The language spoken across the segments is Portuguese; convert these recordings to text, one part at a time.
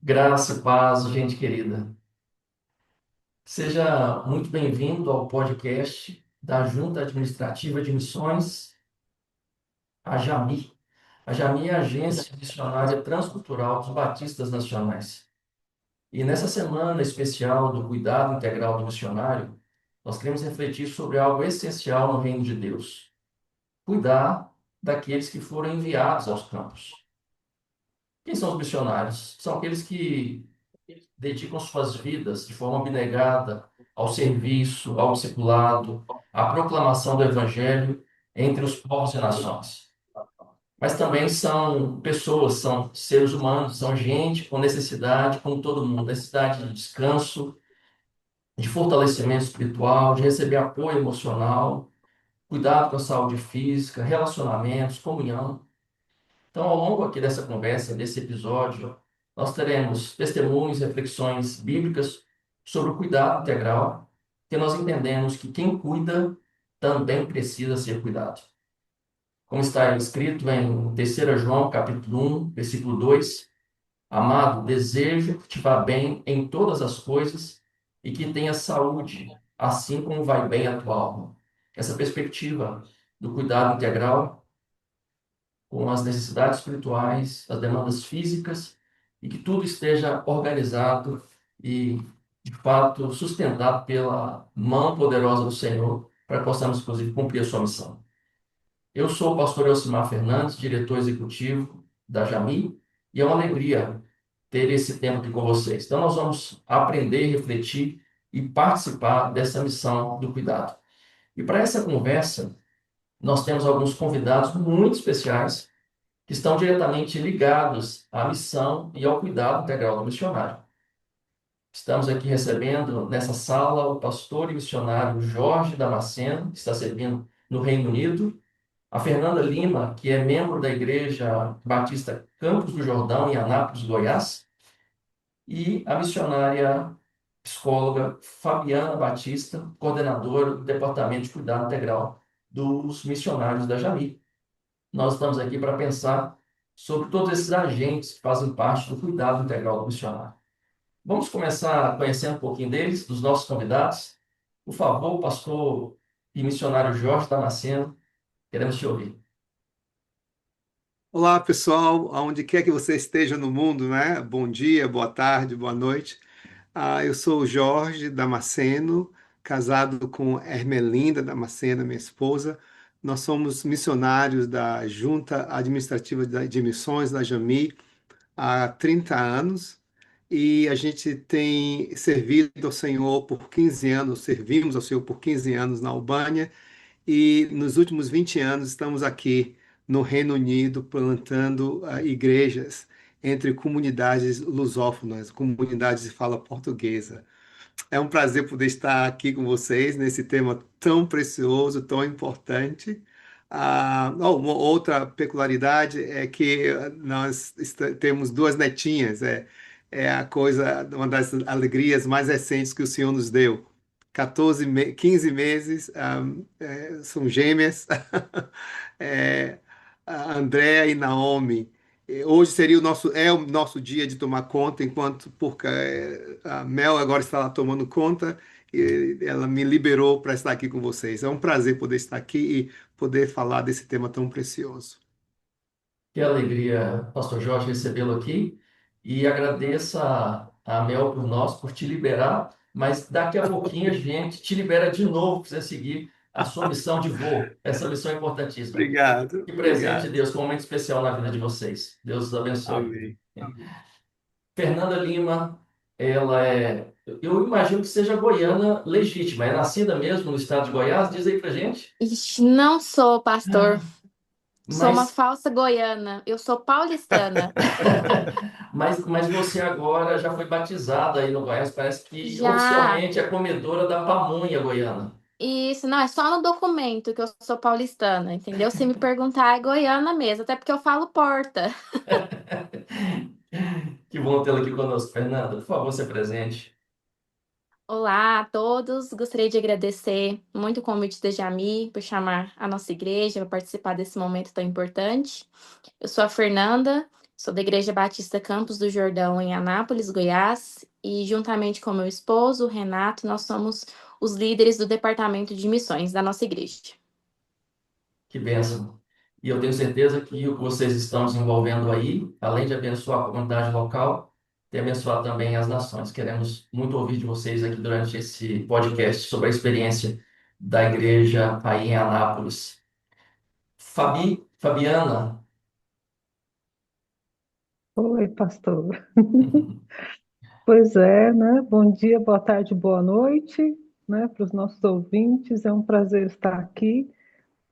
Graça e paz, gente querida. Seja muito bem-vindo ao podcast da Junta Administrativa de Missões, a JAMI. A JAMI é a Agência Missionária Transcultural dos Batistas Nacionais. E nessa semana especial do cuidado integral do missionário, nós queremos refletir sobre algo essencial no reino de Deus: cuidar daqueles que foram enviados aos campos. Quem são os missionários? São aqueles que dedicam suas vidas de forma abnegada ao serviço, ao discipulado, à proclamação do Evangelho entre os povos e nações. Mas também são pessoas, são seres humanos, são gente com necessidade, como todo mundo, necessidade de descanso, de fortalecimento espiritual, de receber apoio emocional, cuidado com a saúde física, relacionamentos, comunhão. Então, ao longo aqui dessa conversa, desse episódio, nós teremos testemunhos, reflexões bíblicas sobre o cuidado integral, que nós entendemos que quem cuida também precisa ser cuidado. Como está escrito em 3 João, capítulo 1, versículo 2: Amado, desejo que te vá bem em todas as coisas e que tenha saúde, assim como vai bem a tua alma. Essa perspectiva do cuidado integral com as necessidades espirituais, as demandas físicas, e que tudo esteja organizado e, de fato, sustentado pela mão poderosa do Senhor, para que possamos, inclusive, cumprir a sua missão. Eu sou o pastor Elcimar Fernandes, diretor executivo da Jami, e é uma alegria ter esse tempo aqui com vocês. Então, nós vamos aprender, refletir e participar dessa missão do cuidado. E para essa conversa, nós temos alguns convidados muito especiais que estão diretamente ligados à missão e ao cuidado integral do missionário. Estamos aqui recebendo nessa sala o pastor e missionário Jorge Damasceno, que está servindo no Reino Unido, a Fernanda Lima, que é membro da Igreja Batista Campos do Jordão, em Anápolis, Goiás, e a missionária psicóloga Fabiana Batista, coordenadora do Departamento de Cuidado Integral dos Missionários da Jami. Nós estamos aqui para pensar sobre todos esses agentes que fazem parte do cuidado integral do missionário. Vamos começar conhecendo um pouquinho deles, dos nossos convidados. Por favor, pastor e missionário Jorge Damasceno, queremos te ouvir. Olá, pessoal, aonde quer que você esteja no mundo, né? Bom dia, boa tarde, boa noite. Eu sou o Jorge Damasceno, casado com Ermelinda Damasceno, minha esposa. Nós somos missionários da Junta Administrativa de Missões da Jami há 30 anos e a gente tem servido ao Senhor por 15 anos, servimos ao Senhor por 15 anos na Albânia e nos últimos 20 anos estamos aqui no Reino Unido plantando igrejas entre comunidades lusófonas, comunidades de fala portuguesa. É um prazer poder estar aqui com vocês nesse tema tão precioso, tão importante. Uma outra peculiaridade é que nós temos duas netinhas. É a coisa, uma das alegrias mais recentes que o Senhor nos deu. 15 meses, são gêmeas, é, a Andréa e Naomi. Hoje seria o nosso dia de tomar conta, enquanto porque a Mel agora está lá tomando conta e ela me liberou para estar aqui com vocês. É um prazer poder estar aqui e poder falar desse tema tão precioso. Que alegria, pastor Jorge, recebê-lo aqui. E agradeça a Mel por nós, por te liberar, mas daqui a pouquinho a gente te libera de novo para você seguir a sua missão de voo. Essa missão é importantíssima. Obrigado, Que presente, obrigado. Deus, que um momento especial na vida de vocês. Deus os abençoe. Amém. Fernanda Lima, ela é, eu imagino que seja goiana legítima, é nascida mesmo no estado de Goiás, diz aí pra gente. Ixi, não sou pastor, sou uma Mas, falsa goiana, eu sou paulistana. mas você agora já foi batizada aí no Goiás, parece que Já, oficialmente é comedora da pamonha goiana. isso, não, é só no documento que eu sou paulistana, entendeu? Se me perguntar, é goiana mesmo, até porque eu falo porta. Que bom tê-la aqui conosco, Fernanda. Por favor, se presente. Olá a todos, gostaria de agradecer muito o convite da Jami por chamar a nossa igreja para participar desse momento tão importante. Eu sou a Fernanda, Sou da Igreja Batista Campos do Jordão, em Anápolis, Goiás, e juntamente com meu esposo, Renato, nós somos os líderes do departamento de missões da nossa igreja. Que bênção. E eu tenho certeza que o que vocês estão desenvolvendo aí, além de abençoar a comunidade local, tem abençoar também as nações. Queremos muito ouvir de vocês aqui durante esse podcast sobre a experiência da igreja aí em Anápolis. Fabiana, Oi, pastor. Pois é, né? Bom dia, boa tarde, boa noite, né? Para os nossos ouvintes, é um prazer estar aqui,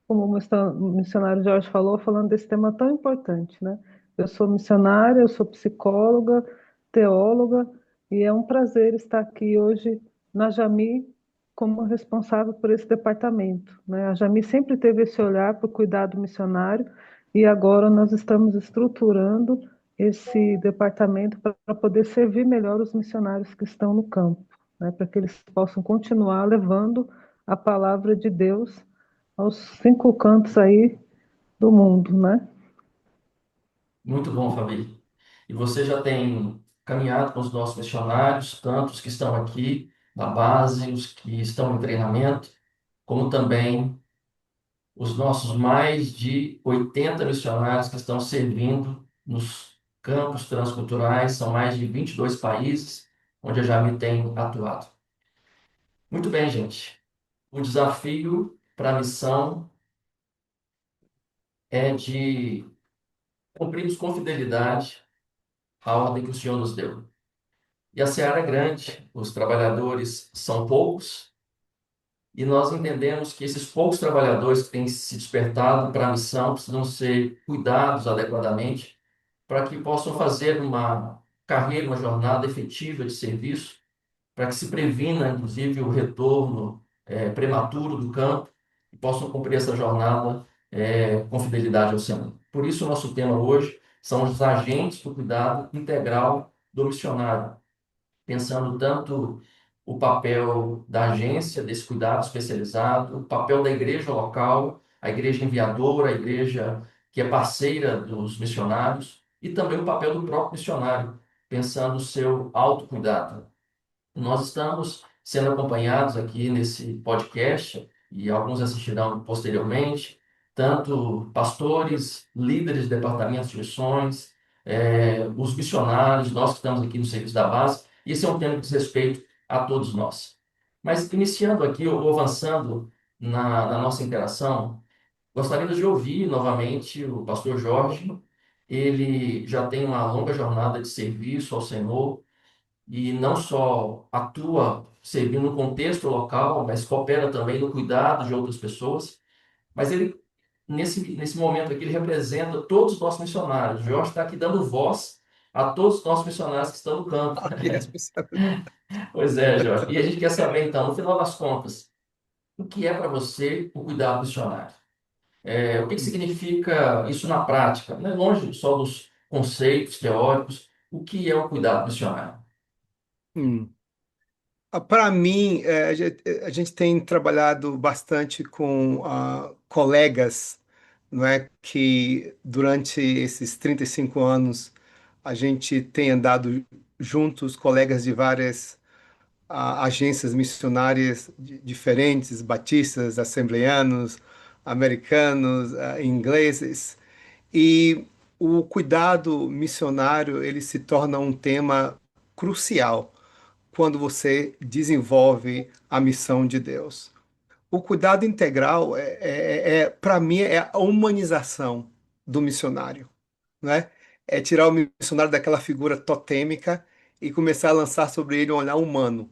como o missionário Jorge falou, falando desse tema tão importante, né? Eu sou missionária, eu sou psicóloga, teóloga, e é um prazer estar aqui hoje na Jami como responsável por esse departamento, né? A Jami sempre teve esse olhar para o cuidado missionário e agora nós estamos estruturando esse departamento para poder servir melhor os missionários que estão no campo, né? Para que eles possam continuar levando a palavra de Deus aos 5 cantos aí do mundo, né? muito bom, Fabi. E você já tem caminhado com os nossos missionários, tanto os que estão aqui na base, os que estão em treinamento, como também os nossos mais de 80 missionários que estão servindo nos campos transculturais, são mais de 22 países onde a Jami tem atuado. Muito bem, gente. O desafio para a missão é de cumprirmos com fidelidade a ordem que o Senhor nos deu. E a seara é grande, os trabalhadores são poucos, e nós entendemos que esses poucos trabalhadores que têm se despertado para a missão precisam ser cuidados adequadamente para que possam fazer uma carreira, uma jornada efetiva de serviço, para que se previna, inclusive, o retorno prematuro do campo e possam cumprir essa jornada com fidelidade ao Senhor. Por isso, o nosso tema hoje são os agentes do cuidado integral do missionário, pensando tanto o papel da agência desse cuidado especializado, o papel da igreja local, a igreja enviadora, a igreja que é parceira dos missionários, e também o papel do próprio missionário, pensando o seu autocuidado. Nós estamos sendo acompanhados aqui nesse podcast, e alguns assistirão posteriormente, tanto pastores, líderes de departamentos de missões, os missionários, nós que estamos aqui no serviço da base. Esse é um tema que diz respeito a todos nós. Mas iniciando aqui, ou avançando na nossa interação, gostaria de ouvir novamente o pastor Jorge. Ele já tem uma longa jornada de serviço ao Senhor, e não só atua servindo no contexto local, mas coopera também no cuidado de outras pessoas. Mas ele, nesse momento aqui, ele representa todos os nossos missionários. O Jorge está aqui dando voz a todos os nossos missionários que estão no campo. Que responsabilidade. Pois é, Jorge. E a gente quer saber, então, no final das contas, o que é para você o cuidado missionário? O que significa isso na prática? Não é longe só dos conceitos teóricos. O que é o cuidado missionário? Hum. Para mim, a gente tem trabalhado bastante com colegas, não é? Que durante esses 35 anos a gente tem andado juntos, colegas de várias agências missionárias diferentes, batistas, assembleanos, americanos, ingleses, e o cuidado missionário ele se torna um tema crucial quando você desenvolve a missão de Deus. O cuidado integral para mim, é a humanização do missionário, né? É tirar o missionário daquela figura totêmica e começar a lançar sobre ele um olhar humano.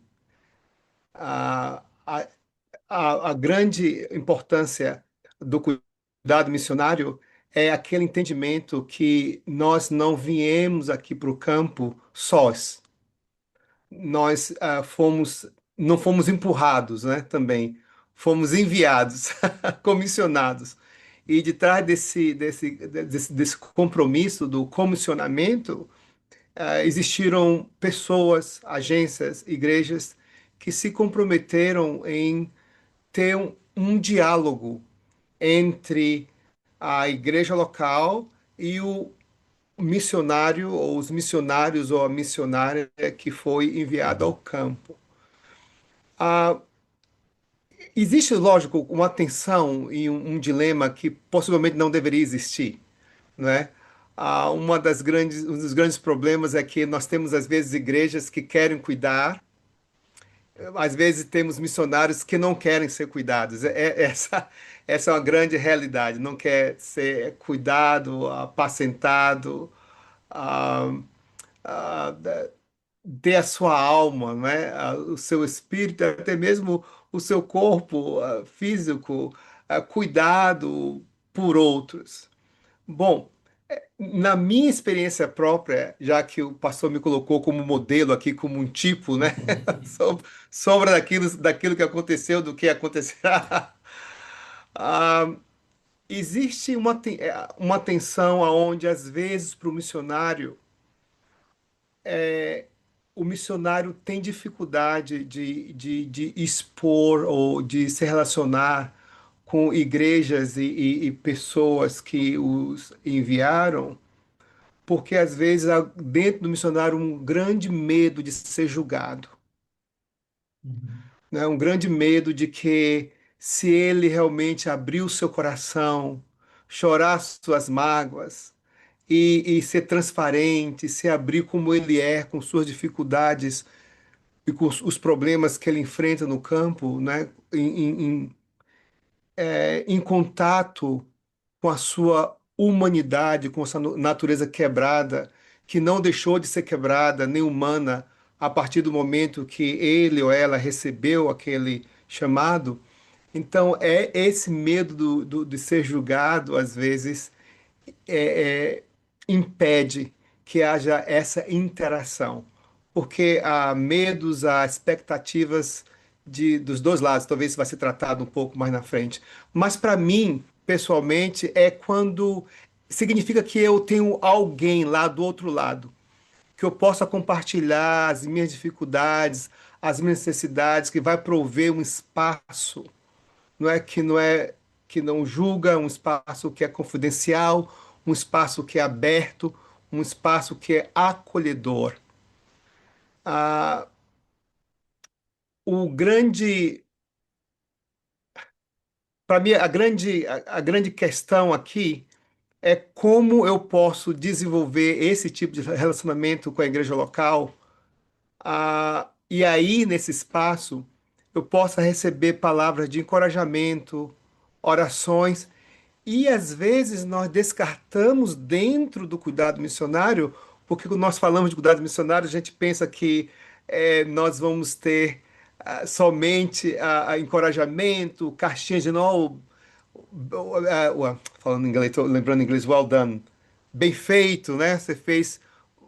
A, a, a grande importância do cuidado missionário é aquele entendimento que nós não viemos aqui para o campo sós. Nós não fomos empurrados, né, também. Fomos enviados, comissionados. E de trás desse compromisso do comissionamento, existiram pessoas, agências, igrejas que se comprometeram em ter um diálogo entre a igreja local e o missionário ou os missionários ou a missionária que foi enviado ao campo. Ah, existe, lógico, uma tensão e um dilema que possivelmente não deveria existir, não é? Um dos grandes problemas é que nós temos, às vezes, igrejas que querem cuidar, às vezes temos missionários que não querem ser cuidados. Essa é uma grande realidade. Não quer ser cuidado, apacentado, ah, ah, ter a sua alma, né? O seu espírito, até mesmo o seu corpo, físico, cuidado por outros. Bom, na minha experiência própria, já que o pastor me colocou como modelo aqui, como um tipo, né? Sombra daquilo que aconteceu, do que acontecerá. Ah, existe uma tensão aonde, às vezes, para o missionário tem dificuldade de expor ou de se relacionar com igrejas e pessoas que os enviaram, porque às vezes há dentro do missionário um grande medo de ser julgado, Uhum. né? Um grande medo de que se ele realmente abrir o seu coração, chorar suas mágoas e ser transparente, se abrir como ele é, com suas dificuldades e com os problemas que ele enfrenta no campo, né? Em contato com a sua humanidade, com a sua natureza quebrada, que não deixou de ser quebrada nem humana a partir do momento que ele ou ela recebeu aquele chamado. Então, é esse medo de ser julgado, às vezes, impede que haja essa interação, porque há medos, há expectativas dos dois lados. Talvez isso vai ser tratado um pouco mais na frente. Mas para mim, pessoalmente, é quando significa que eu tenho alguém lá do outro lado, que eu possa compartilhar as minhas dificuldades, as minhas necessidades, que vai prover um espaço, que não julga, um espaço que é confidencial, um espaço que é aberto, um espaço que é acolhedor. Ah, o grande, para mim, a grande questão aqui é como eu posso desenvolver esse tipo de relacionamento com a igreja local, e aí, nesse espaço, eu possa receber palavras de encorajamento, orações. E às vezes nós descartamos dentro do cuidado missionário, porque quando nós falamos de cuidado missionário, a gente pensa que nós vamos ter somente encorajamento, caixinhas de não, falando em inglês, tô lembrando em inglês, well done, bem feito, né? Você fez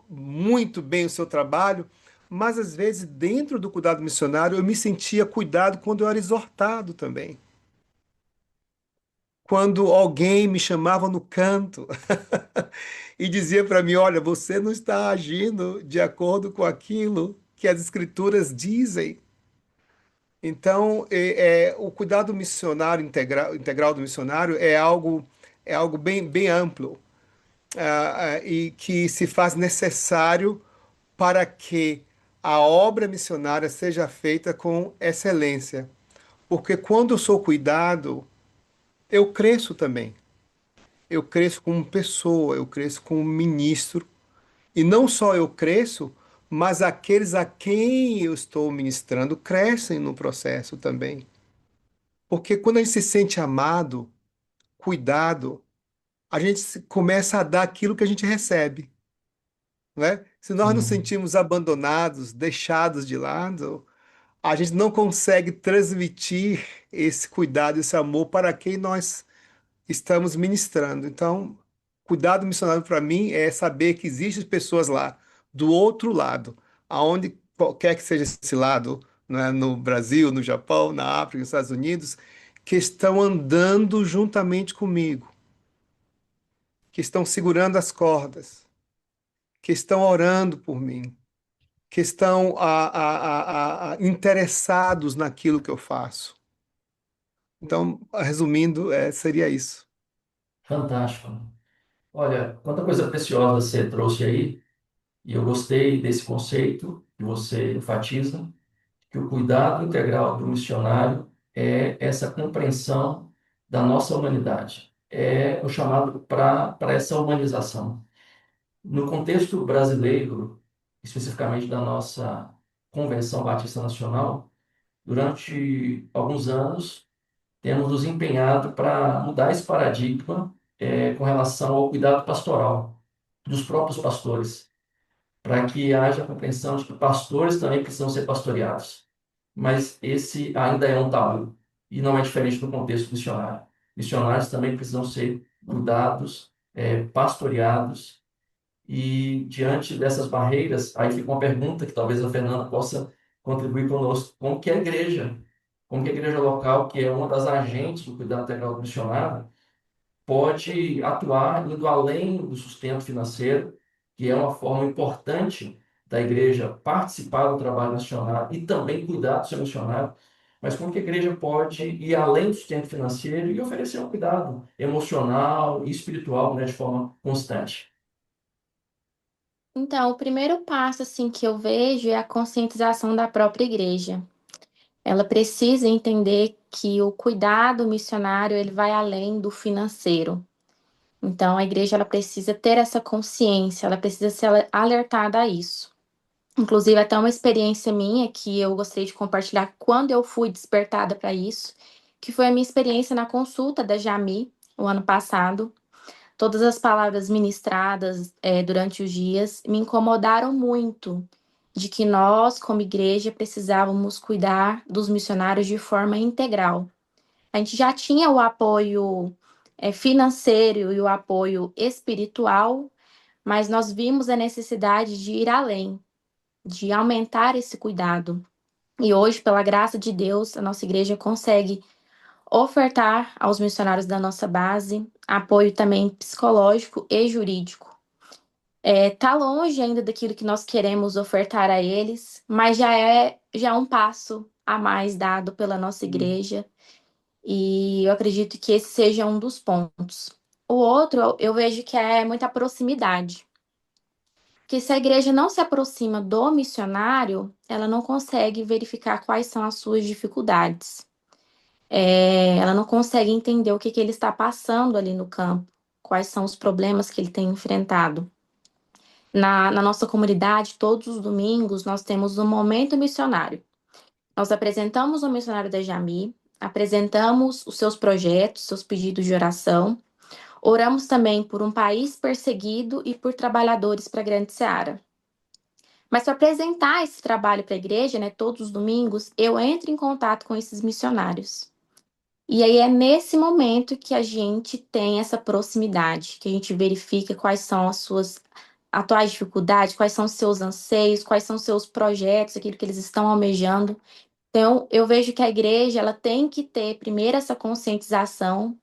muito bem o seu trabalho, mas às vezes dentro do cuidado missionário eu me sentia cuidado quando eu era exortado também. Quando alguém me chamava no canto e dizia para mim: Olha, você não está agindo de acordo com aquilo que as Escrituras dizem. Então, o cuidado missionário integral do missionário é algo bem amplo, e que se faz necessário para que a obra missionária seja feita com excelência. Porque quando eu sou cuidado, eu cresço também. Eu cresço como pessoa, eu cresço como ministro. E não só eu cresço, mas aqueles a quem eu estou ministrando crescem no processo também. Porque quando a gente se sente amado, cuidado, a gente começa a dar aquilo que a gente recebe, né? Se nós nos Sim. sentimos abandonados, deixados de lado, a gente não consegue transmitir esse cuidado, esse amor para quem nós estamos ministrando. Então, cuidado missionário para mim é saber que existem pessoas lá, do outro lado, aonde qualquer que seja esse lado, né, no Brasil, no Japão, na África, nos Estados Unidos, que estão andando juntamente comigo, que estão segurando as cordas, que estão orando por mim, que estão interessados naquilo que eu faço. Então, resumindo, seria isso. Fantástico. Olha, quanta coisa preciosa você trouxe aí, e eu gostei desse conceito que você enfatiza, que o cuidado integral do missionário é essa compreensão da nossa humanidade, é o chamado para essa humanização. No contexto brasileiro, especificamente da nossa Convenção Batista Nacional, durante alguns anos, temos nos empenhado para mudar esse paradigma com relação ao cuidado pastoral dos próprios pastores, para que haja a compreensão de que pastores também precisam ser pastoreados. Mas esse ainda é um tabu, e não é diferente do contexto missionário. Missionários também precisam ser cuidados, pastoreados, e diante dessas barreiras, aí fica uma pergunta que talvez a Fernanda possa contribuir conosco. Como que a igreja local, que é uma das agentes do cuidado integral do missionário, pode atuar indo além do sustento financeiro, que é uma forma importante da igreja participar do trabalho missionário e também cuidar do seu missionário, mas como que a igreja pode ir além do sustento financeiro e oferecer um cuidado emocional e espiritual, né, de forma constante. Então, o primeiro passo assim que eu vejo é a conscientização da própria igreja. Ela precisa entender que o cuidado missionário ele vai além do financeiro. Então, a igreja ela precisa ter essa consciência, ela precisa ser alertada a isso. Inclusive, até uma experiência minha que eu gostaria de compartilhar quando eu fui despertada para isso, que foi a minha experiência na consulta da Jami, o ano passado. Todas as palavras ministradas durante os dias me incomodaram muito de que nós, como igreja, precisávamos cuidar dos missionários de forma integral. A gente já tinha o apoio financeiro e o apoio espiritual, mas nós vimos a necessidade de ir além, de aumentar esse cuidado. E hoje, pela graça de Deus, a nossa igreja consegue ofertar aos missionários da nossa base apoio também psicológico e jurídico. Tá longe ainda daquilo que nós queremos ofertar a eles, mas já é um passo a mais dado pela nossa igreja, e eu acredito que esse seja um dos pontos. O outro, eu vejo que é muita proximidade. Porque se a igreja não se aproxima do missionário, ela não consegue verificar quais são as suas dificuldades. Ela não consegue entender o que ele está passando ali no campo, quais são os problemas que ele tem enfrentado. Na nossa comunidade, todos os domingos, nós temos um momento missionário. Nós apresentamos o missionário da Jami, apresentamos os seus projetos, seus pedidos de oração, oramos também por um país perseguido e por trabalhadores para a Grande Seara. Mas para apresentar esse trabalho para a igreja, né, todos os domingos, eu entro em contato com esses missionários. E aí é nesse momento que a gente tem essa proximidade, que a gente verifica quais são as suas atuais dificuldades, quais são os seus anseios, quais são os seus projetos, aquilo que eles estão almejando. Então, eu vejo que a igreja ela tem que ter primeiro essa conscientização,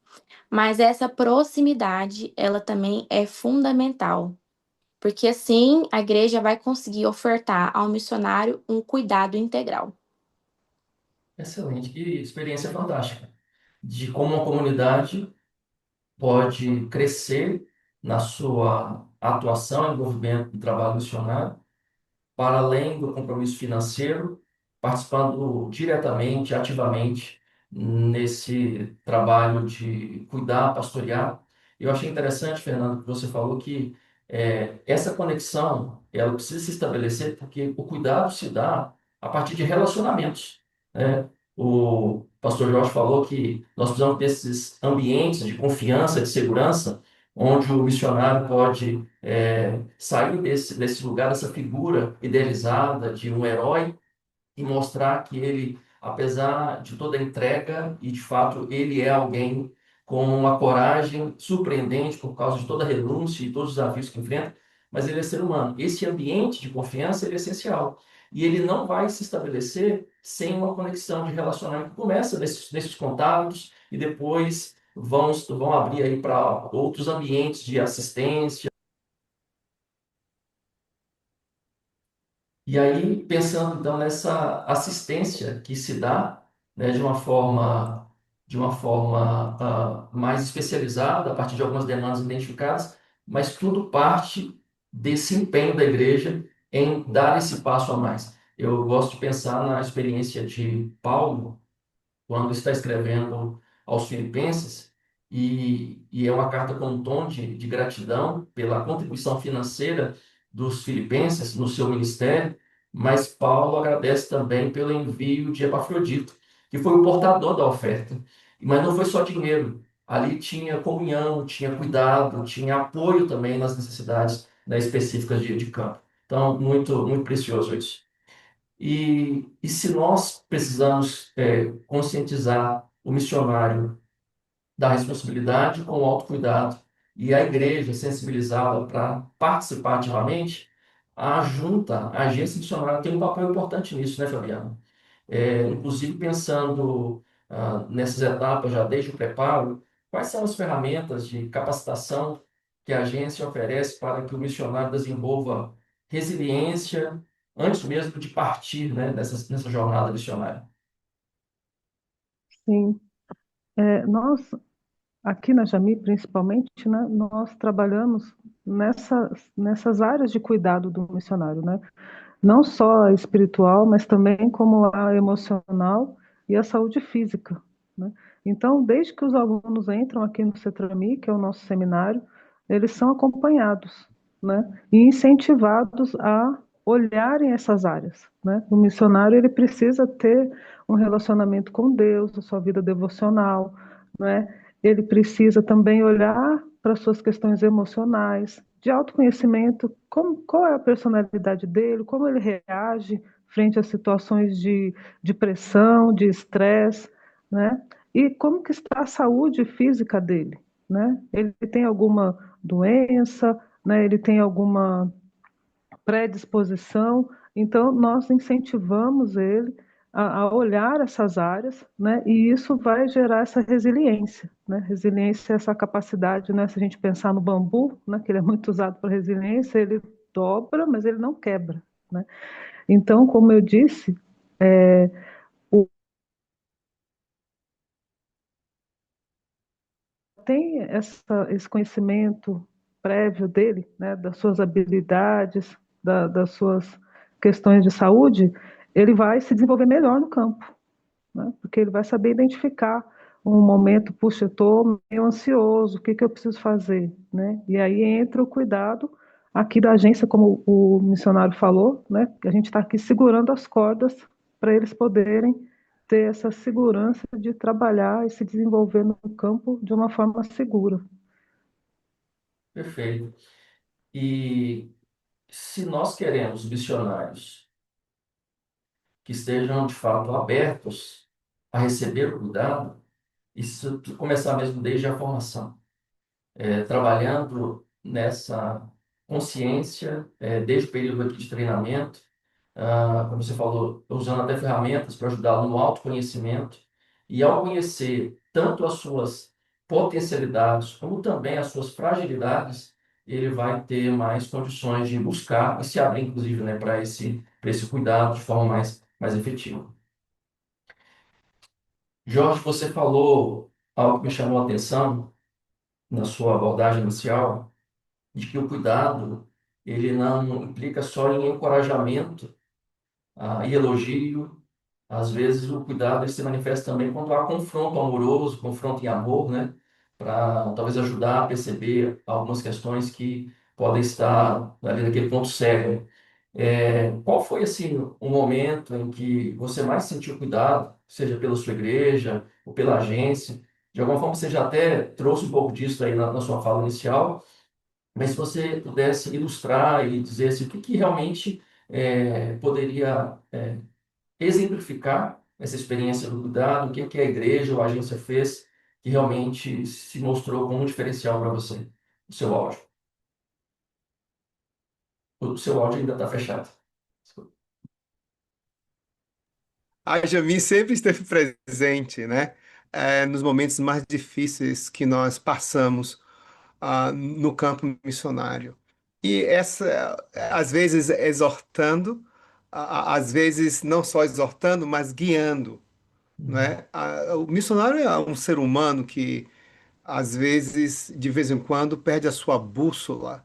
mas essa proximidade, ela também é fundamental, porque assim a igreja vai conseguir ofertar ao missionário um cuidado integral. Excelente, que experiência fantástica de como uma comunidade pode crescer na sua atuação e envolvimento no trabalho missionário, para além do compromisso financeiro, participando diretamente, ativamente nesse trabalho de cuidar, pastorear. Eu achei interessante, Fernando, que você falou que essa conexão ela precisa se estabelecer porque o cuidado se dá a partir de relacionamentos, né? O pastor Jorge falou que nós precisamos desses ambientes de confiança, de segurança, onde o missionário pode sair desse lugar, dessa figura idealizada de um herói e mostrar que ele, apesar de toda a entrega, e de fato ele é alguém com uma coragem surpreendente por causa de toda a renúncia e todos os desafios que enfrenta, mas ele é ser humano. Esse ambiente de confiança ele é essencial. E ele não vai se estabelecer sem uma conexão de relacionamento que começa nesses contatos e depois vão abrir aí para outros ambientes de assistência. E aí, pensando então nessa assistência que se dá, né, de uma forma mais especializada, a partir de algumas demandas identificadas, mas tudo parte desse empenho da igreja em dar esse passo a mais. Eu gosto de pensar na experiência de Paulo quando está escrevendo aos Filipenses, e é uma carta com um tom de gratidão pela contribuição financeira dos filipenses no seu ministério, mas Paulo agradece também pelo envio de Epafrodito, que foi o portador da oferta. Mas não foi só dinheiro, ali tinha comunhão, tinha cuidado, tinha apoio também nas necessidades, né, específicas de campo. Então, muito, muito precioso isso. E se nós precisamos conscientizar o missionário da responsabilidade com o autocuidado e a igreja sensibilizá-la para participar ativamente, a junta, a agência missionária tem um papel importante nisso, né, Fabiano? Inclusive pensando nessas etapas já desde o preparo, quais são as ferramentas de capacitação que a agência oferece para que o missionário desenvolva resiliência antes mesmo de partir, né, nessa jornada missionária? Sim. Nós, aqui na Jami, principalmente, né, nós trabalhamos nessas áreas de cuidado do missionário, né? Não só a espiritual, mas também como a emocional e a saúde física, né? Então, desde que os alunos entram aqui no CETRAMI, que é o nosso seminário, eles são acompanhados, né? E incentivados a olharem essas áreas, né? O missionário, ele precisa ter um relacionamento com Deus, a sua vida devocional, né? Ele precisa também olhar para suas questões emocionais, de autoconhecimento, qual é a personalidade dele, como ele reage frente a situações de pressão, de estresse, né? E como que está a saúde física dele, né? Ele tem alguma doença, né? Ele tem alguma predisposição, então nós incentivamos ele a olhar essas áreas, né? E isso vai gerar essa resiliência, né? Resiliência é essa capacidade, né? Se a gente pensar no bambu, né? Que ele é muito usado para resiliência, ele dobra, mas ele não quebra, né? Então, como eu disse, o tem esse conhecimento prévio dele, né, das suas habilidades, das suas questões de saúde, ele vai se desenvolver melhor no campo, né, porque ele vai saber identificar um momento, puxa, eu estou meio ansioso, o que, que eu preciso fazer, né? E aí entra o cuidado aqui da agência, como o missionário falou, né? Que a gente está aqui segurando as cordas para eles poderem ter essa segurança de trabalhar e se desenvolver no campo de uma forma segura. Perfeito. E se nós queremos missionários que estejam de fato abertos a receber o cuidado, isso começar mesmo desde a formação, trabalhando nessa consciência, desde o período aqui de treinamento, como você falou, usando até ferramentas para ajudá-lo no autoconhecimento, e ao conhecer tanto as suas potencialidades, como também as suas fragilidades, ele vai ter mais condições de buscar e se abrir, inclusive, né, para esse cuidado de forma mais efetiva. Jorge, você falou algo que me chamou a atenção na sua abordagem inicial, de que o cuidado ele não implica só em encorajamento e elogio. Às vezes o cuidado ele se manifesta também quando há confronto amoroso, confronto em amor, né? Para talvez ajudar a perceber algumas questões que podem estar ali naquele ponto cego. Qual foi assim o momento em que você mais sentiu cuidado, seja pela sua igreja ou pela agência? De alguma forma você já até trouxe um pouco disso aí na sua fala inicial, mas se você pudesse ilustrar e dizer assim, o que que realmente poderia exemplificar essa experiência do cuidado, o que que a igreja ou a agência fez que realmente se mostrou como um diferencial para você, o seu áudio. O seu áudio ainda está fechado. Desculpa. A Jami sempre esteve presente, né? Nos momentos mais difíceis que nós passamos no campo missionário. E às vezes exortando, às vezes não só exortando, mas guiando, Uhum. né? O missionário é um ser humano que às vezes, de vez em quando, perde a sua bússola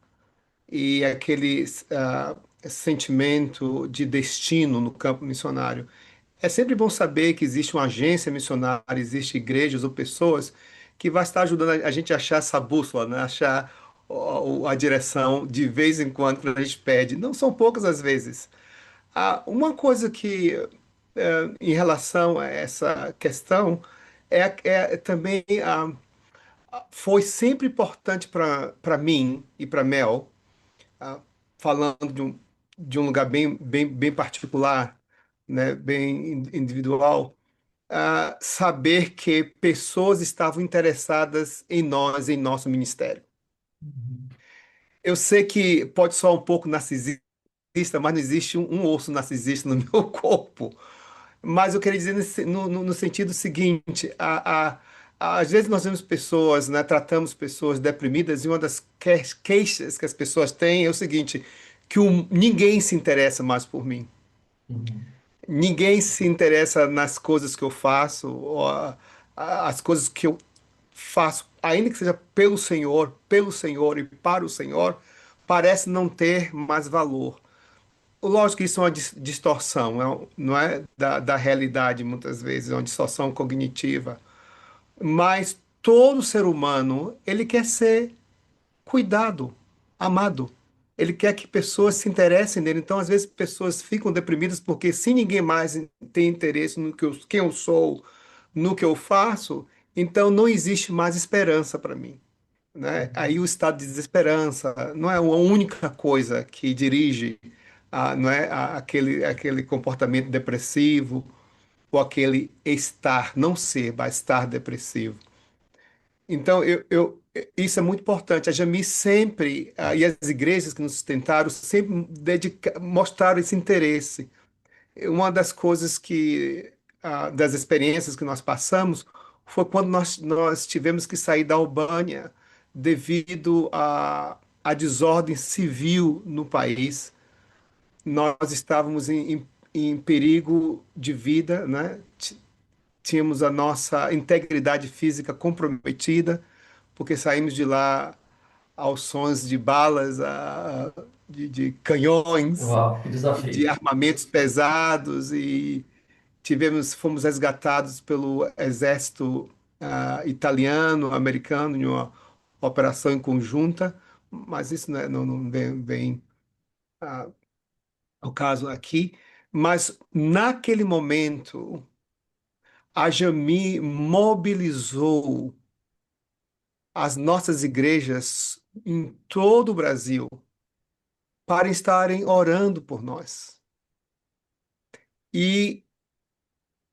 e aquele sentimento de destino no campo missionário. É sempre bom saber que existe uma agência missionária, existe igrejas ou pessoas que vai estar ajudando a gente a achar essa bússola, né? Achar a direção de vez em quando que a gente pede. Não são poucas as vezes. Uma coisa que, em relação a essa questão, também foi sempre importante para mim e para Mel, ah, falando de um lugar bem particular, né, bem individual, saber que pessoas estavam interessadas em nós, em nosso ministério. Uhum. Eu sei que pode soar um pouco narcisista, mas não existe um osso narcisista no meu corpo. Mas eu queria dizer no sentido seguinte, às vezes nós vemos pessoas, né, tratamos pessoas deprimidas e uma das queixas que as pessoas têm é o seguinte, que ninguém se interessa mais por mim. Uhum. Ninguém se interessa nas coisas que eu faço, ou as coisas que eu faço, ainda que seja pelo Senhor e para o Senhor, parece não ter mais valor. Lógico que isso é uma distorção, não é da realidade, muitas vezes, é uma distorção cognitiva. Mas todo ser humano, ele quer ser cuidado, amado. Ele quer que pessoas se interessem nele. Então, às vezes, pessoas ficam deprimidas porque se ninguém mais tem interesse no quem eu sou, no que eu faço, então não existe mais esperança para mim, né? Aí o estado de desesperança não é a única coisa que dirige não é, aquele comportamento depressivo ou aquele estar, não ser, mas estar depressivo. Então, isso é muito importante. A Jami sempre, e as igrejas que nos sustentaram, sempre mostraram esse interesse. Uma das coisas das experiências que nós passamos, foi quando nós tivemos que sair da Albânia devido à desordem civil no país. Nós estávamos em perigo de vida, né? Tínhamos a nossa integridade física comprometida, porque saímos de lá aos sons de balas, de canhões, Uau, que de desafio. armamentos pesados e fomos resgatados pelo exército italiano, americano, em uma operação em conjunta, mas isso não vem ao caso aqui. Mas naquele momento, a Jami mobilizou as nossas igrejas em todo o Brasil para estarem orando por nós. E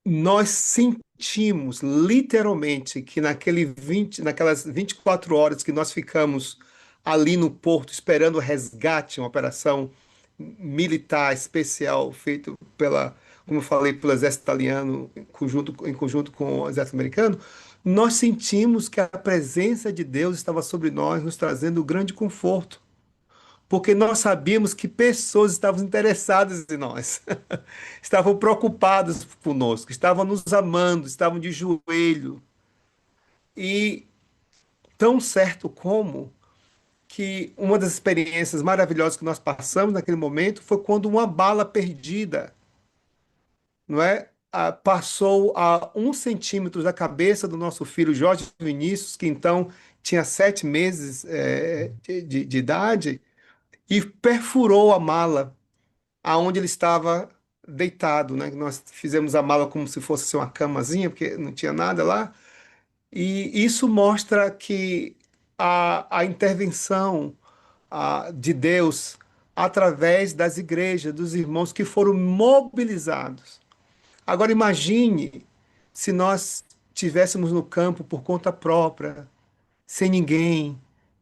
nós sentimos literalmente que naquelas 24 horas que nós ficamos ali no porto esperando o resgate, uma operação militar especial feita como eu falei, pelo exército italiano em conjunto com o exército americano, nós sentimos que a presença de Deus estava sobre nós, nos trazendo grande conforto porque nós sabíamos que pessoas estavam interessadas em nós, estavam preocupadas conosco, estavam nos amando, estavam de joelho. E tão certo como que uma das experiências maravilhosas que nós passamos naquele momento foi quando uma bala perdida, não é? Passou a 1 centímetro da cabeça do nosso filho Jorge Vinícius, que então tinha 7 meses de idade, e perfurou a mala aonde ele estava deitado, né? Nós fizemos a mala como se fosse assim, uma camazinha, porque não tinha nada lá. E isso mostra que a intervenção de Deus através das igrejas, dos irmãos que foram mobilizados. Agora imagine se nós tivéssemos no campo por conta própria, sem ninguém,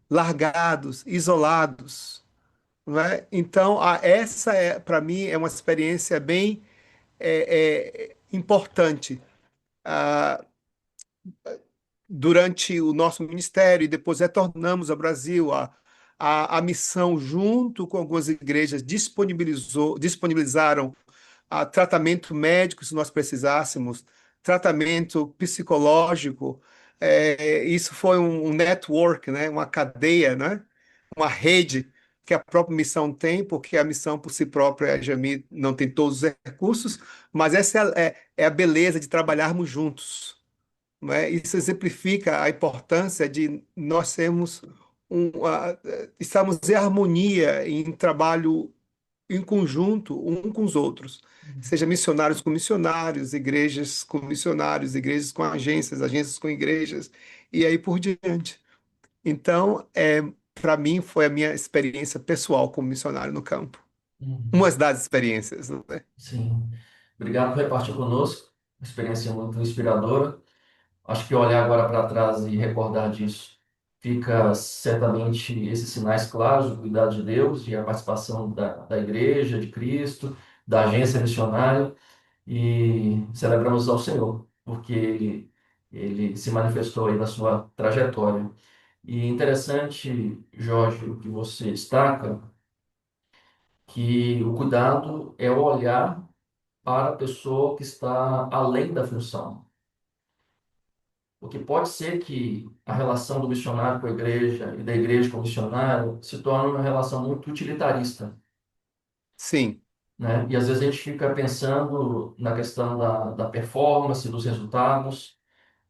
largados, isolados, não é? Então, essa para mim é uma experiência bem importante durante o nosso ministério e depois retornamos ao Brasil. A missão, junto com algumas igrejas, disponibilizaram tratamento médico, se nós precisássemos, tratamento psicológico, isso foi um network, né? Uma cadeia, né? Uma rede que a própria missão tem, porque a missão por si própria, a Jami não tem todos os recursos, mas essa é a beleza de trabalharmos juntos, não é? Isso exemplifica a importância de nós sermos estamos em harmonia, em trabalho em conjunto, um com os outros. Seja missionários com missionários, igrejas com missionários, igrejas com agências, agências com igrejas, e aí por diante. Então, para mim, foi a minha experiência pessoal como missionário no campo. Uma Uhum. das experiências, né? Sim. Obrigado por repartir conosco. Uma experiência muito inspiradora. Acho que olhar agora para trás e recordar disso, fica certamente esses sinais claros do cuidado de Deus e a participação da Igreja, de Cristo, da agência missionária, e celebramos ao Senhor, porque ele se manifestou aí na sua trajetória. E interessante, Jorge, o que você destaca, que o cuidado é o olhar para a pessoa que está além da função. Porque pode ser que a relação do missionário com a igreja e da igreja com o missionário se torne uma relação muito utilitarista, Sim, né? E às vezes a gente fica pensando na questão da performance, dos resultados,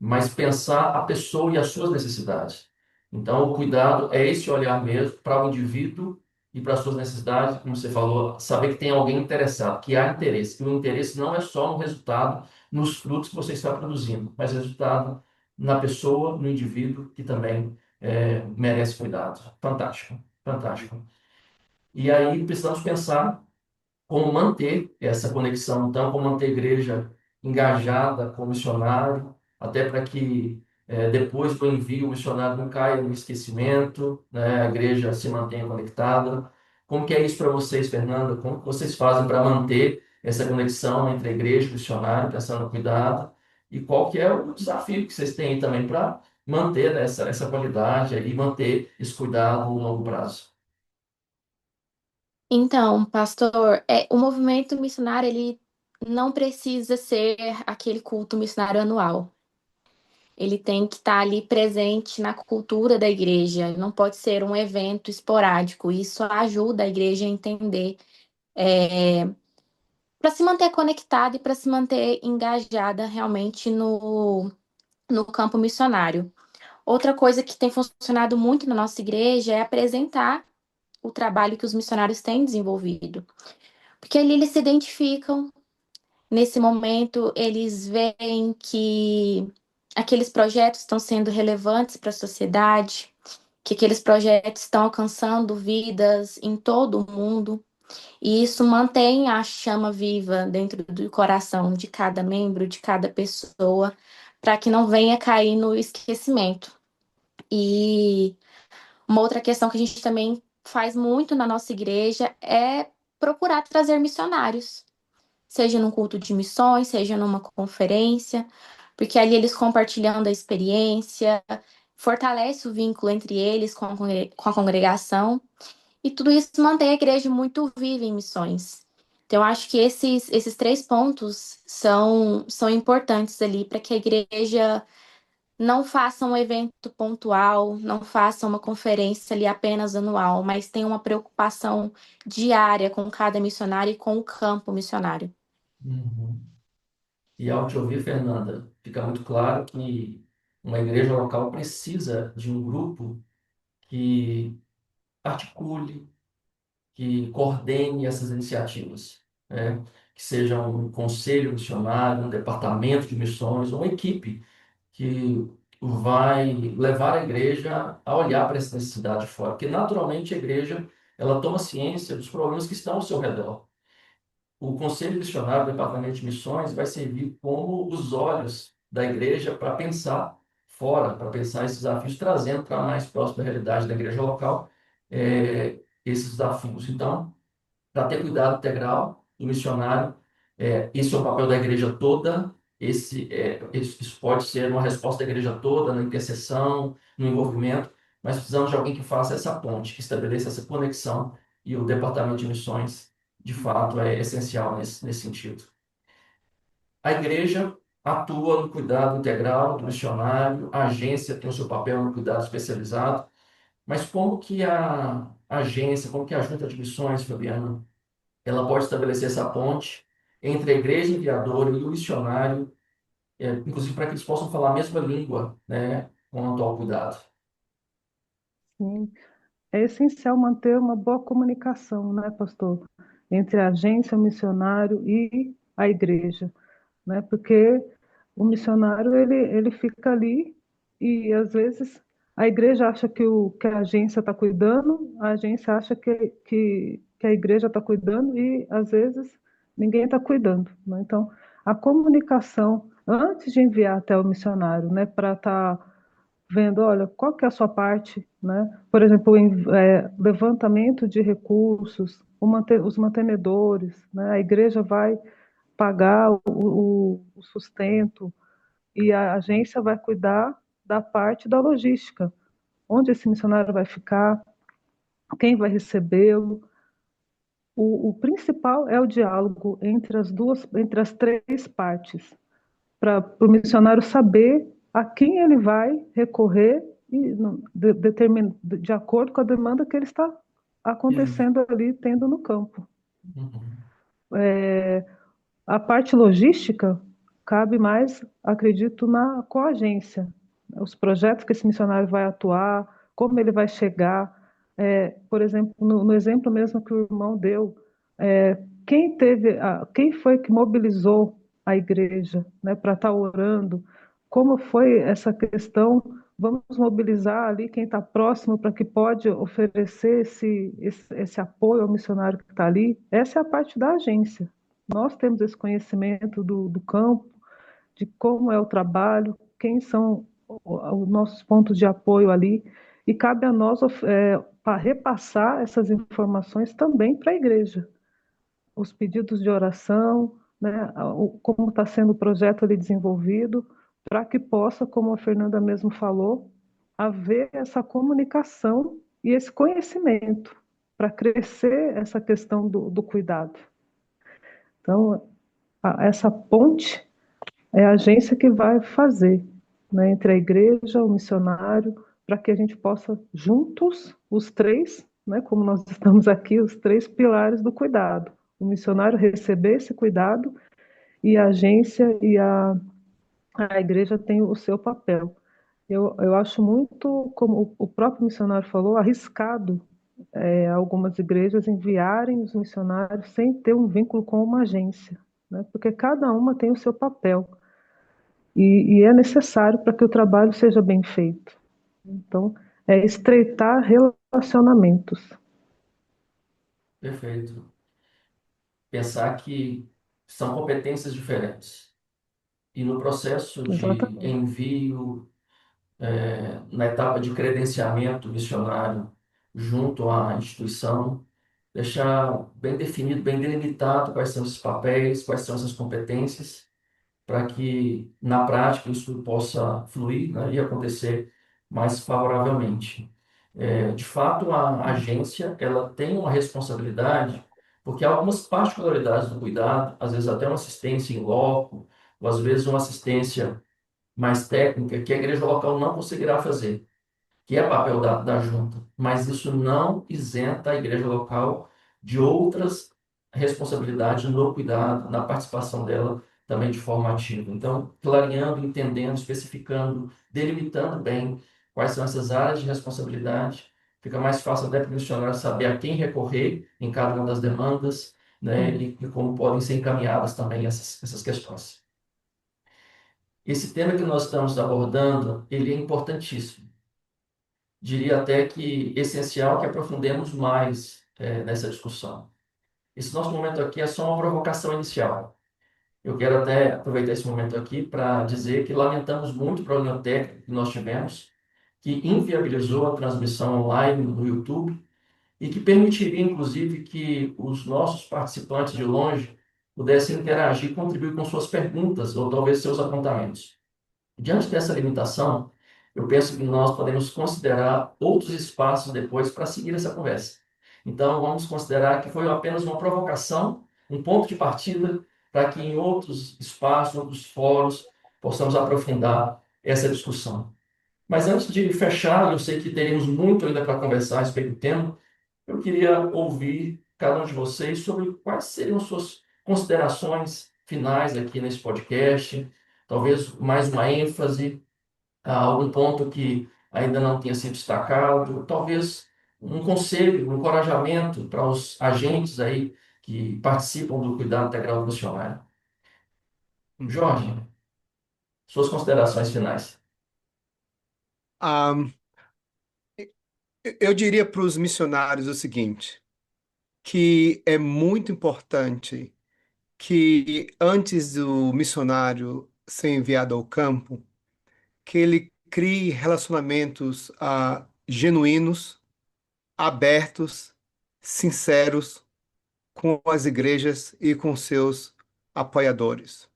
mas pensar a pessoa e as suas necessidades. Então, o cuidado é esse olhar mesmo para o indivíduo e para as suas necessidades, como você falou, saber que tem alguém interessado, que há interesse, que o interesse não é só no resultado, nos frutos que você está produzindo, mas resultado na pessoa, no indivíduo, que também merece cuidado. Fantástico, fantástico. E aí precisamos pensar como manter essa conexão, então, como manter a igreja engajada com o missionário, até para que depois do envio o missionário não caia no esquecimento, né, a igreja se mantenha conectada. Como que é isso para vocês, Fernanda? Como que vocês fazem para manter essa conexão entre a igreja e o missionário, pensando no cuidado? E qual que é o desafio que vocês têm também para manter essa qualidade e manter esse cuidado no longo prazo? Então, pastor, o movimento missionário, ele não precisa ser aquele culto missionário anual. Ele tem que estar ali presente na cultura da igreja, não pode ser um evento esporádico. Isso ajuda a igreja a entender, para se manter conectada e para se manter engajada realmente no campo missionário. Outra coisa que tem funcionado muito na nossa igreja é apresentar o trabalho que os missionários têm desenvolvido. Porque ali eles se identificam, nesse momento eles veem que aqueles projetos estão sendo relevantes para a sociedade, que aqueles projetos estão alcançando vidas em todo o mundo, e isso mantém a chama viva dentro do coração de cada membro, de cada pessoa, para que não venha cair no esquecimento. E uma outra questão que a gente também faz muito na nossa igreja é procurar trazer missionários, seja num culto de missões, seja numa conferência, porque ali eles compartilhando a experiência, fortalece o vínculo entre eles com a congregação, e tudo isso mantém a igreja muito viva em missões. Então, eu acho que esses três pontos são importantes ali para que a igreja não faça um evento pontual, não faça uma conferência ali apenas anual, mas tenha uma preocupação diária com cada missionário e com o campo missionário. Uhum. E ao te ouvir, Fernanda, fica muito claro que uma igreja local precisa de um grupo que articule, que coordene essas iniciativas, né? Que seja um conselho missionário, um departamento de missões, uma equipe que vai levar a igreja a olhar para essa necessidade de fora, porque naturalmente a igreja ela toma ciência dos problemas que estão ao seu redor. O Conselho Missionário do Departamento de Missões vai servir como os olhos da igreja para pensar fora, para pensar esses desafios, trazendo para mais próximo da realidade da igreja local esses desafios. Então, para ter cuidado integral do missionário, esse é o papel da igreja toda, isso pode ser uma resposta da igreja toda, na intercessão, no envolvimento, mas precisamos de alguém que faça essa ponte, que estabeleça essa conexão, e o departamento de missões, de fato, é essencial nesse sentido. A igreja atua no cuidado integral do missionário, a agência tem o seu papel no cuidado especializado, mas como que a agência, como que a junta de missões, Fabiana, ela pode estabelecer essa ponte entre a igreja enviadora e o missionário, inclusive para que eles possam falar a mesma língua, né, quanto ao cuidado. Sim. É essencial manter uma boa comunicação, né, pastor, entre a agência, o missionário e a igreja, né? Porque o missionário ele fica ali e às vezes a igreja acha que a agência está cuidando, a agência acha que a igreja está cuidando e às vezes ninguém está cuidando, né? Então, a comunicação antes de enviar até o missionário, né, para estar vendo, olha, qual que é a sua parte, né? Por exemplo, levantamento de recursos, os mantenedores, né? A igreja vai pagar o sustento e a agência vai cuidar da parte da logística, onde esse missionário vai ficar, quem vai recebê-lo. O principal é o diálogo entre as três partes, para o missionário saber a quem ele vai recorrer e de acordo com a demanda que ele está Isso. acontecendo ali, tendo no campo. Uhum. A parte logística cabe mais, acredito, na coagência. Os projetos que esse missionário vai atuar, como ele vai chegar. Por exemplo, no exemplo mesmo que o irmão deu, quem foi que mobilizou a igreja, né, para estar orando? Como foi essa questão? Vamos mobilizar ali quem está próximo para que pode oferecer esse apoio ao missionário que está ali. Essa é a parte da agência. Nós temos esse conhecimento do campo, de como é o trabalho, quem são os nossos pontos de apoio ali, e cabe a nós para repassar essas informações também para a igreja. Os pedidos de oração, né, como está sendo o projeto ali desenvolvido, para que possa, como a Fernanda mesmo falou, haver essa comunicação e esse conhecimento para crescer essa questão do cuidado. Então, essa ponte é a agência que vai fazer, né, entre a igreja, o missionário, para que a gente possa, juntos, os três, né, como nós estamos aqui, os três pilares do cuidado. O missionário receber esse cuidado e a agência e a igreja têm o seu papel. Eu acho muito, como o próprio missionário falou, arriscado algumas igrejas enviarem os missionários sem ter um vínculo com uma agência, né, porque cada uma tem o seu papel. E é necessário para que o trabalho seja bem feito. Então, é estreitar relacionamentos. Perfeito. Pensar que são competências diferentes. E no processo de Exatamente. envio, na etapa de credenciamento missionário junto à instituição, deixar bem definido, bem delimitado quais são esses papéis, quais são essas competências, para que na prática isso possa fluir, né, e acontecer mais favoravelmente. De fato, a agência ela tem uma responsabilidade, porque há algumas particularidades do cuidado, às vezes até uma assistência em loco, ou às vezes uma assistência mais técnica que a igreja local não conseguirá fazer, que é papel da junta, mas isso não isenta a igreja local de outras responsabilidades no cuidado, na participação dela também de forma ativa. Então, clareando, entendendo, especificando, delimitando bem quais são essas áreas de responsabilidade, fica mais fácil até para o missionário saber a quem recorrer em cada uma das demandas, né, Sim, e como podem ser encaminhadas também essas questões. Esse tema que nós estamos abordando, ele é importantíssimo. Diria até que essencial que aprofundemos mais nessa discussão. Esse nosso momento aqui é só uma provocação inicial. Eu quero até aproveitar esse momento aqui para dizer que lamentamos muito o problema técnico que nós tivemos, que inviabilizou a transmissão online no YouTube e que permitiria, inclusive, que os nossos participantes de longe pudessem interagir e contribuir com suas perguntas ou talvez seus apontamentos. Diante dessa limitação, eu penso que nós podemos considerar outros espaços depois para seguir essa conversa. Então, vamos considerar que foi apenas uma provocação, um ponto de partida, para que em outros espaços, outros fóruns, possamos aprofundar essa discussão. Mas antes de fechar, eu sei que teremos muito ainda para conversar a respeito do tema. Eu queria ouvir cada um de vocês sobre quais seriam suas considerações finais aqui nesse podcast, talvez mais uma ênfase algum ponto que ainda não tenha sido destacado, talvez um conselho, um encorajamento para os agentes aí que participam do cuidado integral do missionário. Uhum. Jorge, suas considerações finais. Ah, eu diria para os missionários o seguinte, que é muito importante que antes do missionário ser enviado ao campo, que ele crie relacionamentos genuínos, abertos, sinceros com as igrejas e com seus apoiadores.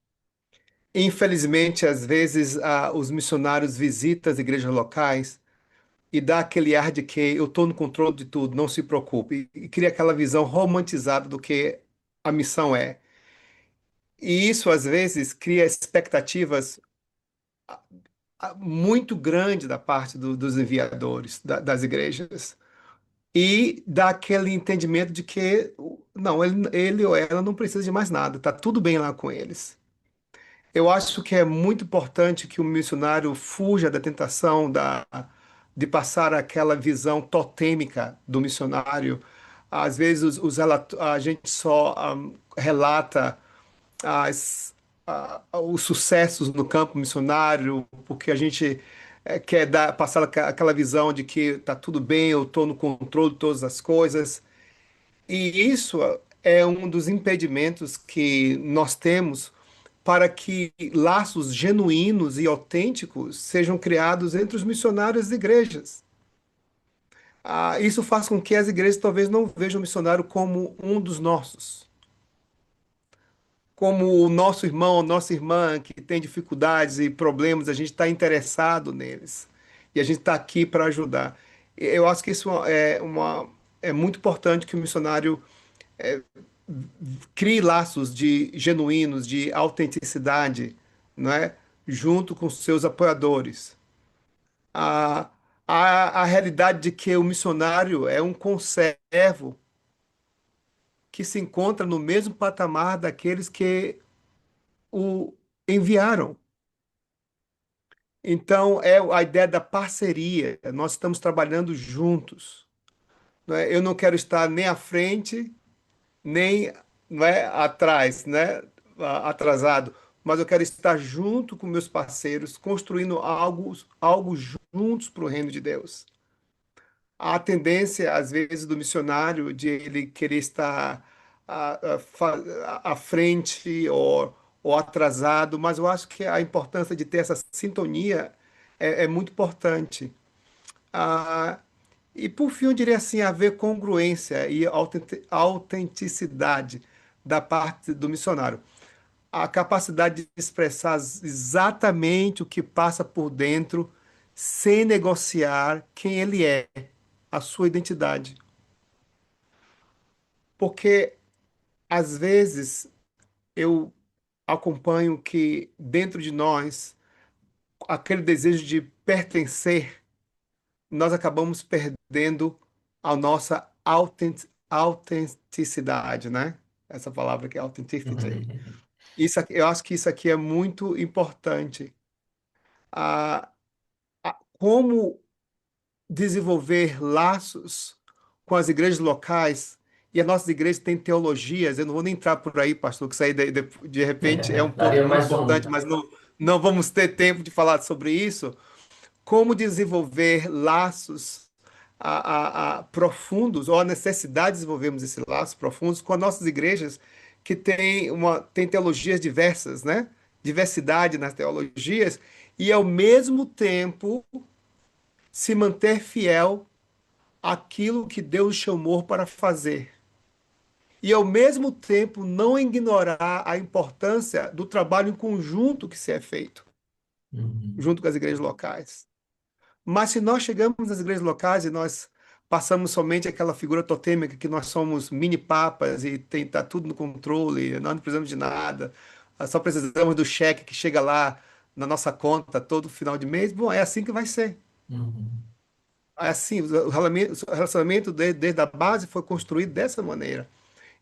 Infelizmente, às vezes, os missionários visitam as igrejas locais e dá aquele ar de que eu estou no controle de tudo, não se preocupe, e cria aquela visão romantizada do que a missão é. E isso, às vezes, cria expectativas muito grandes da parte dos enviadores, das igrejas. E dá aquele entendimento de que, não, ele ou ela não precisa de mais nada, está tudo bem lá com eles. Eu acho que é muito importante que o missionário fuja da tentação de passar aquela visão totêmica do missionário. Às vezes a gente só relata os sucessos no campo missionário, porque a gente quer passar aquela visão de que está tudo bem, eu estou no controle de todas as coisas. E isso é um dos impedimentos que nós temos para que laços genuínos e autênticos sejam criados entre os missionários e igrejas. Isso faz com que as igrejas talvez não vejam o missionário como um dos nossos, como o nosso irmão, nossa irmã que tem dificuldades e problemas, a gente está interessado neles e a gente está aqui para ajudar. Eu acho que isso é muito importante que o missionário crie laços genuínos, de autenticidade, não é? Junto com seus apoiadores. A, a realidade de que o missionário é um conservo que se encontra no mesmo patamar daqueles que o enviaram. Então, é a ideia da parceria. Nós estamos trabalhando juntos. Não é? Eu não quero estar nem à frente nem, não é, atrás, né, atrasado, mas eu quero estar junto com meus parceiros, construindo algo juntos para o reino de Deus. Há a tendência, às vezes, do missionário de ele querer estar à frente ou atrasado, mas eu acho que a importância de ter essa sintonia é muito importante. Ah, e por fim, eu diria assim, haver congruência e autenticidade da parte do missionário. A capacidade de expressar exatamente o que passa por dentro, sem negociar quem ele é, a sua identidade. Porque, às vezes, eu acompanho que dentro de nós, aquele desejo de pertencer nós acabamos perdendo a nossa autenticidade, né? Essa palavra que é authenticity. Eu acho que isso aqui é muito importante. Ah, como desenvolver laços com as igrejas locais, e as nossas igrejas têm teologias, eu não vou nem entrar por aí, pastor, que isso aí de repente é um ponto Daria muito mais importante, um. mas não vamos ter tempo de falar sobre isso. Como desenvolver laços profundos, ou a necessidade de desenvolvermos esses laços profundos com as nossas igrejas que têm teologias diversas, né? Diversidade nas teologias, e ao mesmo tempo se manter fiel àquilo que Deus chamou para fazer. E ao mesmo tempo não ignorar a importância do trabalho em conjunto que se é feito Uhum. junto com as igrejas locais. Mas se nós chegamos nas igrejas locais e nós passamos somente aquela figura totêmica que nós somos mini papas e tá tudo no controle, nós não precisamos de nada, só precisamos do cheque que chega lá na nossa conta todo final de mês. Bom, é assim que vai ser. Uhum. É assim, o relacionamento desde a base foi construído dessa maneira.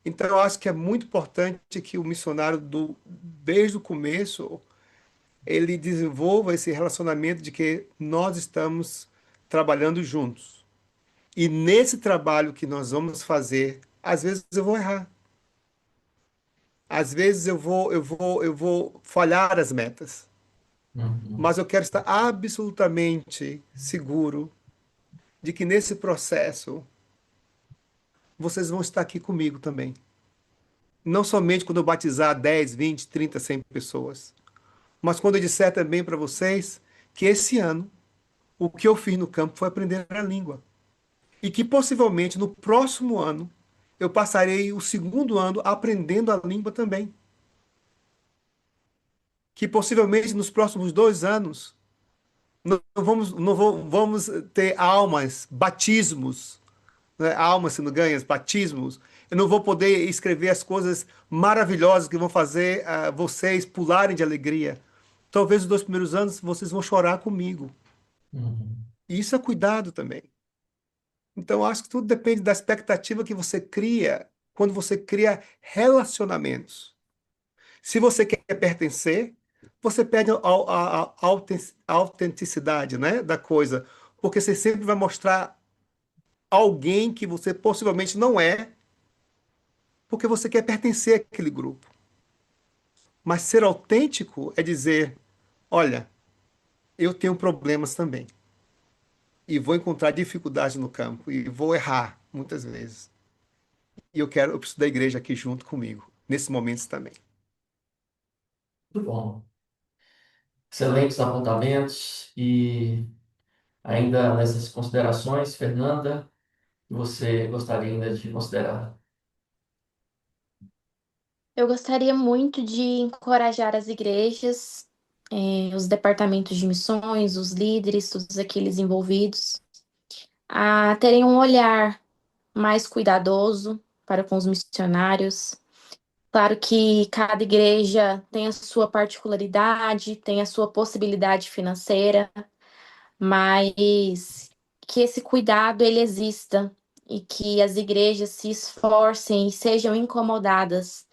Então, eu acho que é muito importante que o missionário, desde o começo, ele desenvolva esse relacionamento de que nós estamos trabalhando juntos. E nesse trabalho que nós vamos fazer, às vezes eu vou errar. Às vezes eu vou falhar as metas. Uhum. Mas eu quero estar absolutamente seguro de que nesse processo vocês vão estar aqui comigo também. Não somente quando eu batizar 10, 20, 30, 100 pessoas, mas quando eu disser também para vocês que esse ano o que eu fiz no campo foi aprender a língua. E que possivelmente no próximo ano eu passarei o segundo ano aprendendo a língua também. Que possivelmente nos próximos 2 anos não vamos ter almas, batismos, né? Almas sendo ganhas, batismos. Eu não vou poder escrever as coisas maravilhosas que vão fazer vocês pularem de alegria. Talvez os 2 primeiros anos vocês vão chorar comigo. Uhum. E isso é cuidado também. Então, eu acho que tudo depende da expectativa que você cria quando você cria relacionamentos. Se você quer pertencer, você perde a autenticidade, né, da coisa, porque você sempre vai mostrar alguém que você possivelmente não é, porque você quer pertencer àquele grupo. Mas ser autêntico é dizer: olha, eu tenho problemas também, e vou encontrar dificuldade no campo, e vou errar muitas vezes. E eu preciso da igreja aqui junto comigo, nesses momentos também. Muito bom. Excelentes apontamentos e ainda nessas considerações, Fernanda, você gostaria ainda de considerar? Eu gostaria muito de encorajar as igrejas, os departamentos de missões, os líderes, todos aqueles envolvidos, a terem um olhar mais cuidadoso para com os missionários. Claro que cada igreja tem a sua particularidade, tem a sua possibilidade financeira, mas que esse cuidado ele exista e que as igrejas se esforcem e sejam incomodadas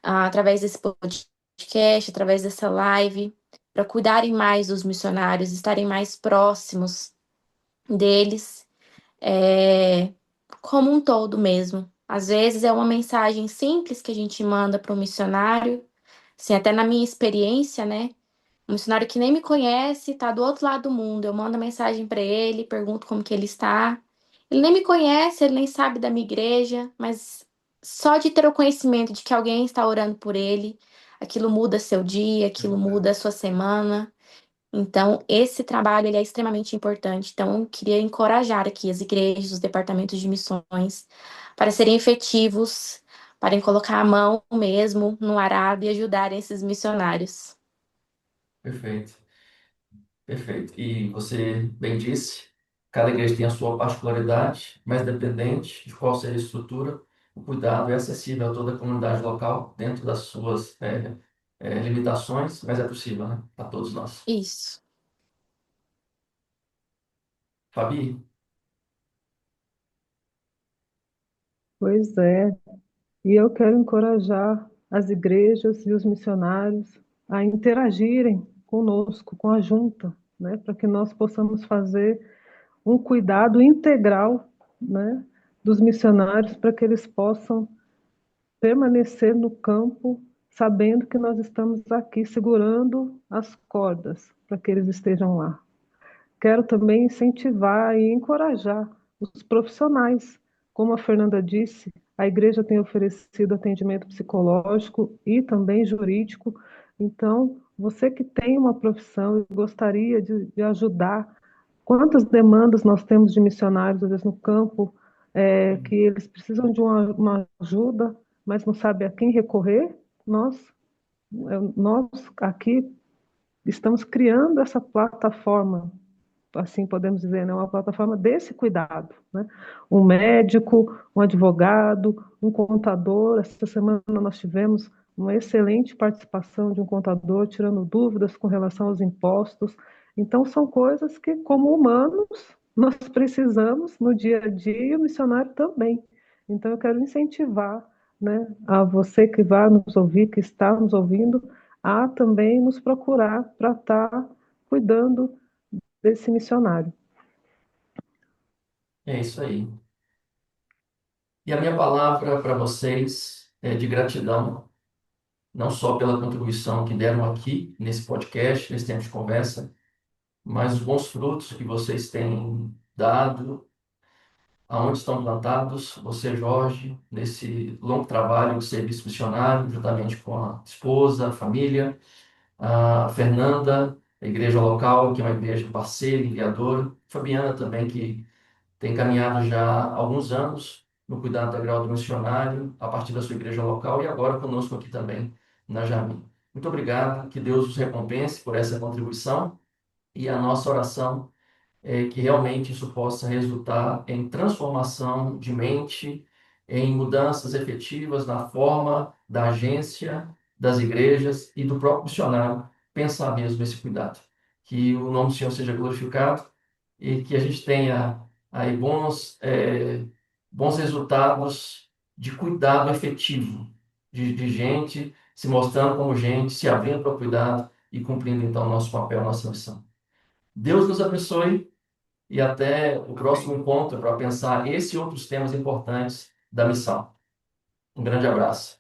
através desse podcast, através dessa live, para cuidarem mais dos missionários, estarem mais próximos deles, é, como um todo mesmo. Às vezes é uma mensagem simples que a gente manda para um missionário, assim, até na minha experiência, né? Um missionário que nem me conhece, tá do outro lado do mundo. Eu mando mensagem para ele, pergunto como que ele está. Ele nem me conhece, ele nem sabe da minha igreja, mas só de ter o conhecimento de que alguém está orando por ele, aquilo muda seu dia, É aquilo muda a verdade. sua semana. Então, esse trabalho ele é extremamente importante. Então, eu queria encorajar aqui as igrejas, os departamentos de missões, para serem efetivos, para colocar a mão mesmo no arado e ajudarem esses missionários. Perfeito, perfeito. E você bem disse, cada igreja tem a sua particularidade, mas dependente de qual seja a estrutura, o cuidado é acessível a toda a comunidade local, dentro das suas limitações, mas é possível, né? Para todos nós. Isso. Fabi? Pois é, e eu quero encorajar as igrejas e os missionários a interagirem conosco, com a junta, né, para que nós possamos fazer um cuidado integral, né, dos missionários, para que eles possam permanecer no campo, sabendo que nós estamos aqui segurando as cordas para que eles estejam lá. Quero também incentivar e encorajar os profissionais. Como a Fernanda disse, a igreja tem oferecido atendimento psicológico e também jurídico. Então, você que tem uma profissão e gostaria de ajudar, quantas demandas nós temos de missionários, às vezes no campo, que eles precisam de uma ajuda, mas não sabem a quem recorrer? Nós aqui estamos criando essa plataforma, assim podemos dizer, né, uma plataforma desse cuidado, né? Um médico, um advogado, um contador. Essa semana nós tivemos uma excelente participação de um contador, tirando dúvidas com relação aos impostos. Então, são coisas que, como humanos, nós precisamos no dia a dia e o missionário também. Então, eu quero incentivar, né, a você que vai nos ouvir, que está nos ouvindo, a também nos procurar para estar cuidando desse missionário. É isso aí. E a minha palavra para vocês é de gratidão, não só pela contribuição que deram aqui nesse podcast, nesse tempo de conversa, mas os bons frutos que vocês têm dado, aonde estão plantados, você, Jorge, nesse longo trabalho de serviço missionário, juntamente com a esposa, a família, a Fernanda, a igreja local, que é uma igreja parceira, enviadora, Fabiana também, que tem caminhado já há alguns anos no cuidado integral do missionário, a partir da sua igreja local e agora conosco aqui também na Jami. Muito obrigado, que Deus os recompense por essa contribuição e a nossa oração que realmente isso possa resultar em transformação de mente, em mudanças efetivas na forma da agência, das igrejas e do próprio missionário pensar mesmo esse cuidado. Que o nome do Senhor seja glorificado e que a gente tenha aí bons resultados de cuidado efetivo, de gente se mostrando como gente, se abrindo para o cuidado e cumprindo então o nosso papel, nossa missão. Deus nos abençoe e até o próximo encontro para pensar esse e outros temas importantes da missão. Um grande abraço.